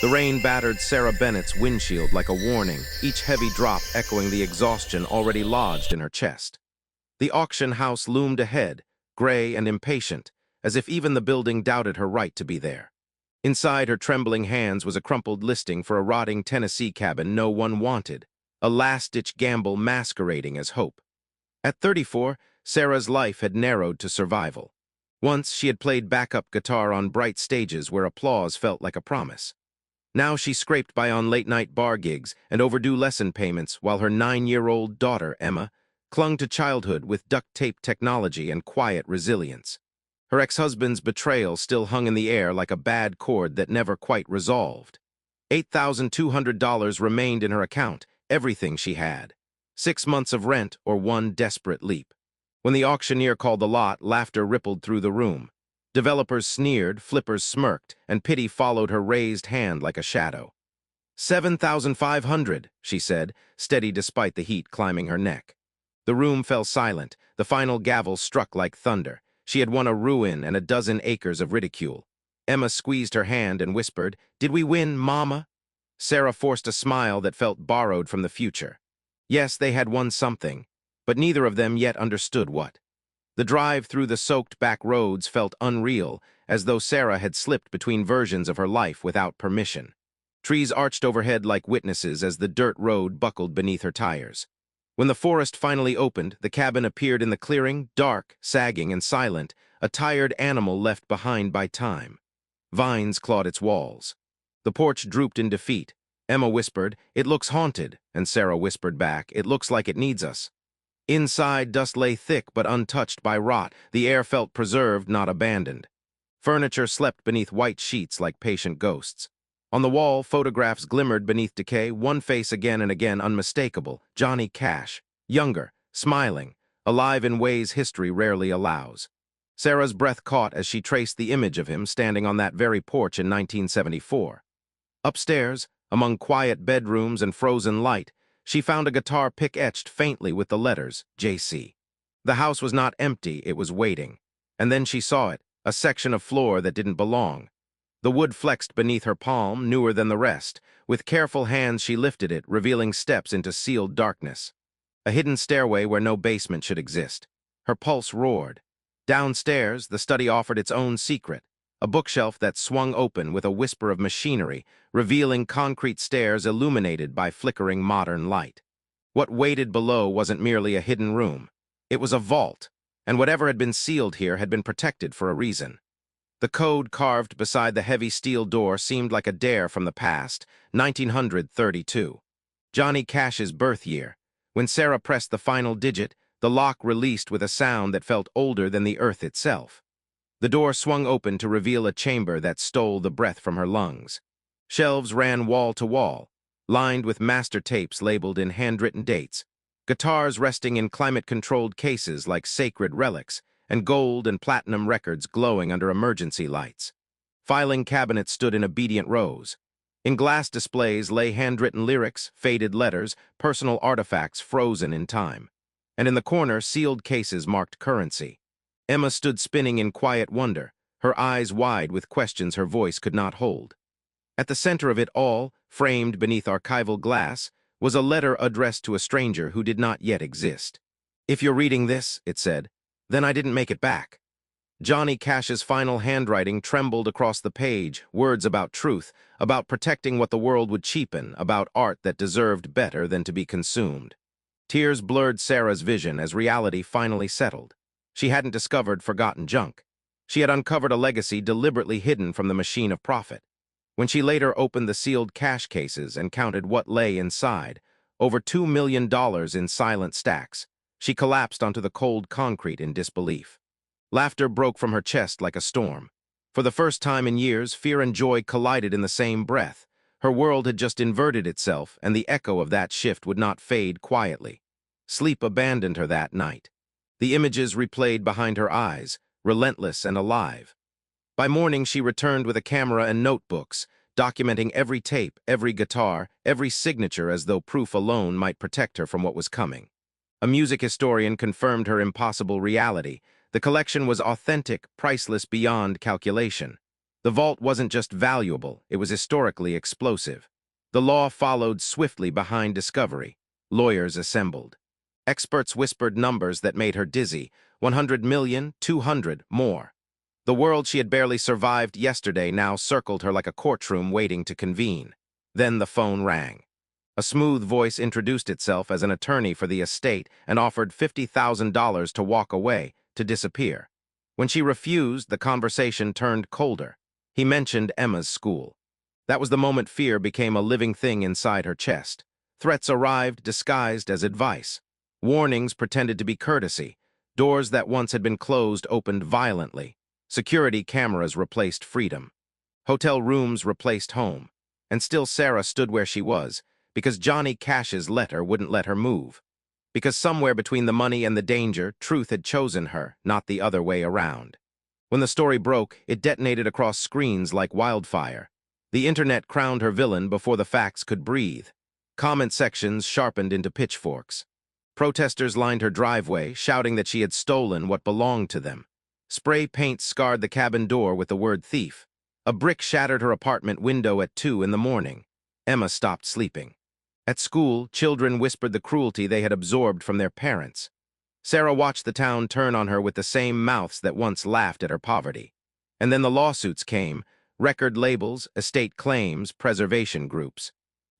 The rain battered Sarah Bennett's windshield like a warning, each heavy drop echoing the exhaustion already lodged in her chest. The auction house loomed ahead, gray and impatient, as if even the building doubted her right to be there. Inside her trembling hands was a crumpled listing for a rotting Tennessee cabin no one wanted, a last-ditch gamble masquerading as hope. At 34, Sarah's life had narrowed to survival. Once she had played backup guitar on bright stages where applause felt like a promise. Now she scraped by on late-night bar gigs and overdue lesson payments while her 9-year-old daughter, Emma, clung to childhood with duct-tape technology and quiet resilience. Her ex-husband's betrayal still hung in the air like a bad chord that never quite resolved. $8,200 remained in her account, everything she had. 6 months of rent or one desperate leap. When the auctioneer called the lot, laughter rippled through the room. Developers sneered, flippers smirked, and pity followed her raised hand like a shadow. $7,500, she said, steady despite the heat climbing her neck. The room fell silent, the final gavel struck like thunder. She had won a ruin and a dozen acres of ridicule. Emma squeezed her hand and whispered, "Did we win, Mama?" Sarah forced a smile that felt borrowed from the future. Yes, they had won something, but neither of them yet understood what. The drive through the soaked back roads felt unreal, as though Sarah had slipped between versions of her life without permission. Trees arched overhead like witnesses as the dirt road buckled beneath her tires. When the forest finally opened, the cabin appeared in the clearing, dark, sagging, and silent, a tired animal left behind by time. Vines clawed its walls. The porch drooped in defeat. Emma whispered, "It looks haunted," and Sarah whispered back, "It looks like it needs us." Inside, dust lay thick but untouched by rot. The air felt preserved, not abandoned. Furniture slept beneath white sheets like patient ghosts. On the wall, photographs glimmered beneath decay, one face again and again unmistakable, Johnny Cash, younger, smiling, alive in ways history rarely allows. Sarah's breath caught as she traced the image of him standing on that very porch in 1974. Upstairs, among quiet bedrooms and frozen light, she found a guitar pick etched faintly with the letters, JC. The house was not empty, it was waiting. And then she saw it, a section of floor that didn't belong. The wood flexed beneath her palm, newer than the rest. With careful hands she lifted it, revealing steps into sealed darkness. A hidden stairway where no basement should exist. Her pulse roared. Downstairs, the study offered its own secret. A bookshelf that swung open with a whisper of machinery, revealing concrete stairs illuminated by flickering modern light. What waited below wasn't merely a hidden room. It was a vault, and whatever had been sealed here had been protected for a reason. The code carved beside the heavy steel door seemed like a dare from the past, 1932. Johnny Cash's birth year. When Sarah pressed the final digit, the lock released with a sound that felt older than the earth itself. The door swung open to reveal a chamber that stole the breath from her lungs. Shelves ran wall to wall, lined with master tapes labeled in handwritten dates, guitars resting in climate-controlled cases like sacred relics, and gold and platinum records glowing under emergency lights. Filing cabinets stood in obedient rows. In glass displays lay handwritten lyrics, faded letters, personal artifacts frozen in time. And in the corner, sealed cases marked currency. Emma stood spinning in quiet wonder, her eyes wide with questions her voice could not hold. At the center of it all, framed beneath archival glass, was a letter addressed to a stranger who did not yet exist. "If you're reading this," it said, "then I didn't make it back." Johnny Cash's final handwriting trembled across the page, words about truth, about protecting what the world would cheapen, about art that deserved better than to be consumed. Tears blurred Sarah's vision as reality finally settled. She hadn't discovered forgotten junk. She had uncovered a legacy deliberately hidden from the machine of profit. When she later opened the sealed cash cases and counted what lay inside, over $2 million in silent stacks, she collapsed onto the cold concrete in disbelief. Laughter broke from her chest like a storm. For the first time in years, fear and joy collided in the same breath. Her world had just inverted itself, and the echo of that shift would not fade quietly. Sleep abandoned her that night. The images replayed behind her eyes, relentless and alive. By morning, she returned with a camera and notebooks, documenting every tape, every guitar, every signature as though proof alone might protect her from what was coming. A music historian confirmed her impossible reality. The collection was authentic, priceless beyond calculation. The vault wasn't just valuable, it was historically explosive. The law followed swiftly behind discovery. Lawyers assembled. Experts whispered numbers that made her dizzy. 100 million, 200, more. The world she had barely survived yesterday now circled her like a courtroom waiting to convene. Then the phone rang. A smooth voice introduced itself as an attorney for the estate and offered $50,000 to walk away, to disappear. When she refused, the conversation turned colder. He mentioned Emma's school. That was the moment fear became a living thing inside her chest. Threats arrived disguised as advice. Warnings pretended to be courtesy. Doors that once had been closed opened violently. Security cameras replaced freedom. Hotel rooms replaced home. And still Sarah stood where she was, because Johnny Cash's letter wouldn't let her move. Because somewhere between the money and the danger, truth had chosen her, not the other way around. When the story broke, it detonated across screens like wildfire. The internet crowned her villain before the facts could breathe. Comment sections sharpened into pitchforks. Protesters lined her driveway, shouting that she had stolen what belonged to them. Spray paint scarred the cabin door with the word thief. A brick shattered her apartment window at 2 in the morning. Emma stopped sleeping. At school, children whispered the cruelty they had absorbed from their parents. Sarah watched the town turn on her with the same mouths that once laughed at her poverty. And then the lawsuits came, record labels, estate claims, preservation groups.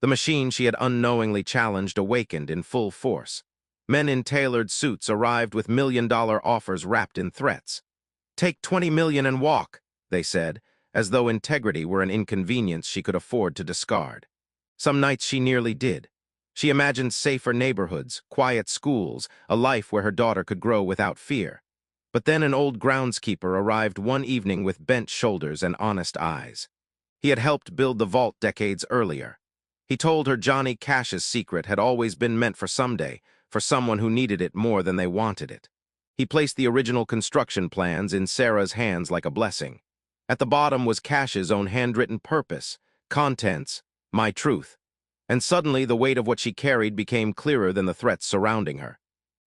The machine she had unknowingly challenged awakened in full force. Men in tailored suits arrived with million-dollar offers wrapped in threats. "Take 20 million and walk," they said, as though integrity were an inconvenience she could afford to discard. Some nights she nearly did. She imagined safer neighborhoods, quiet schools, a life where her daughter could grow without fear. But then an old groundskeeper arrived one evening with bent shoulders and honest eyes. He had helped build the vault decades earlier. He told her Johnny Cash's secret had always been meant for someday, for someone who needed it more than they wanted it. He placed the original construction plans in Sarah's hands like a blessing. At the bottom was Cash's own handwritten purpose, contents, my truth. And suddenly the weight of what she carried became clearer than the threats surrounding her.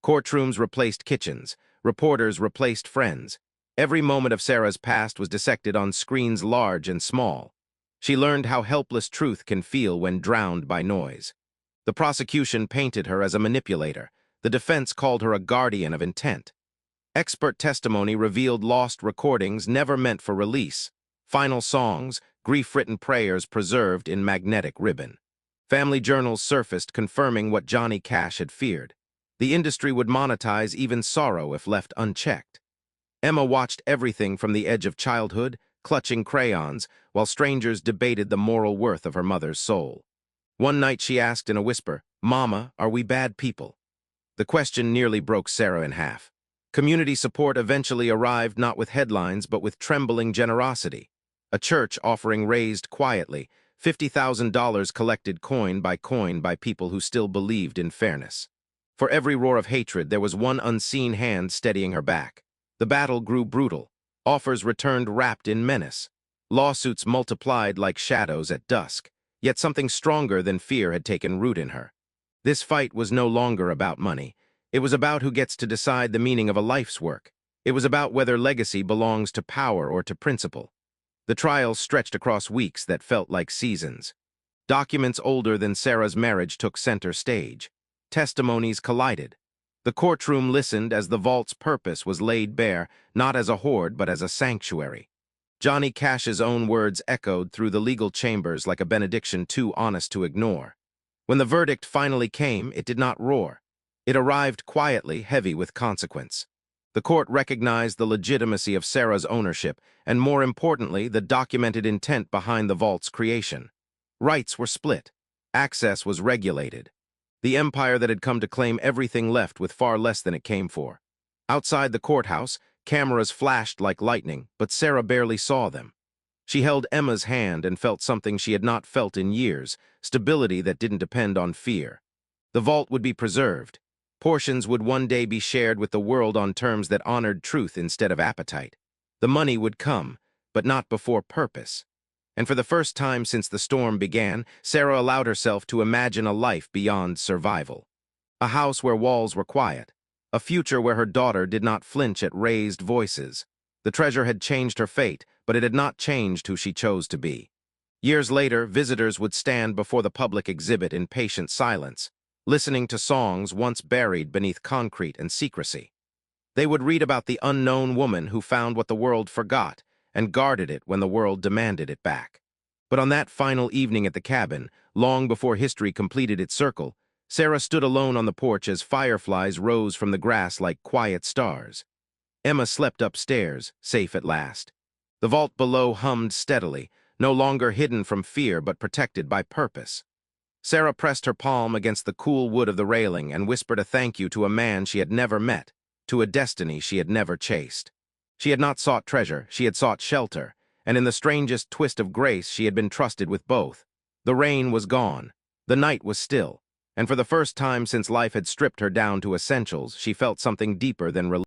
Courtrooms replaced kitchens. Reporters replaced friends. Every moment of Sarah's past was dissected on screens large and small. She learned how helpless truth can feel when drowned by noise. The prosecution painted her as a manipulator. The defense called her a guardian of intent. Expert testimony revealed lost recordings never meant for release. Final songs, grief-written prayers preserved in magnetic ribbon. Family journals surfaced confirming what Johnny Cash had feared. The industry would monetize even sorrow if left unchecked. Emma watched everything from the edge of childhood, clutching crayons, while strangers debated the moral worth of her mother's soul. One night she asked in a whisper, "Mama, are we bad people?" The question nearly broke Sarah in half. Community support eventually arrived not with headlines but with trembling generosity. A church offering raised quietly, $50,000 collected coin by people who still believed in fairness. For every roar of hatred, there was one unseen hand steadying her back. The battle grew brutal. Offers returned wrapped in menace. Lawsuits multiplied like shadows at dusk. Yet something stronger than fear had taken root in her. This fight was no longer about money. It was about who gets to decide the meaning of a life's work. It was about whether legacy belongs to power or to principle. The trial stretched across weeks that felt like seasons. Documents older than Sarah's marriage took center stage. Testimonies collided. The courtroom listened as the vault's purpose was laid bare, not as a hoard but as a sanctuary. Johnny Cash's own words echoed through the legal chambers like a benediction too honest to ignore. When the verdict finally came, it did not roar. It arrived quietly, heavy with consequence. The court recognized the legitimacy of Sarah's ownership, and more importantly, the documented intent behind the vault's creation. Rights were split. Access was regulated. The empire that had come to claim everything left with far less than it came for. Outside the courthouse, cameras flashed like lightning, but Sarah barely saw them. She held Emma's hand and felt something she had not felt in years, stability that didn't depend on fear. The vault would be preserved. Portions would one day be shared with the world on terms that honored truth instead of appetite. The money would come, but not before purpose. And for the first time since the storm began, Sarah allowed herself to imagine a life beyond survival. A house where walls were quiet. A future where her daughter did not flinch at raised voices. The treasure had changed her fate, but it had not changed who she chose to be. Years later, visitors would stand before the public exhibit in patient silence, listening to songs once buried beneath concrete and secrecy. They would read about the unknown woman who found what the world forgot and guarded it when the world demanded it back. But on that final evening at the cabin, long before history completed its circle, Sarah stood alone on the porch as fireflies rose from the grass like quiet stars. Emma slept upstairs, safe at last. The vault below hummed steadily, no longer hidden from fear but protected by purpose. Sarah pressed her palm against the cool wood of the railing and whispered a thank you to a man she had never met, to a destiny she had never chased. She had not sought treasure, she had sought shelter, and in the strangest twist of grace she had been trusted with both. The rain was gone, the night was still, and for the first time since life had stripped her down to essentials, she felt something deeper than relief.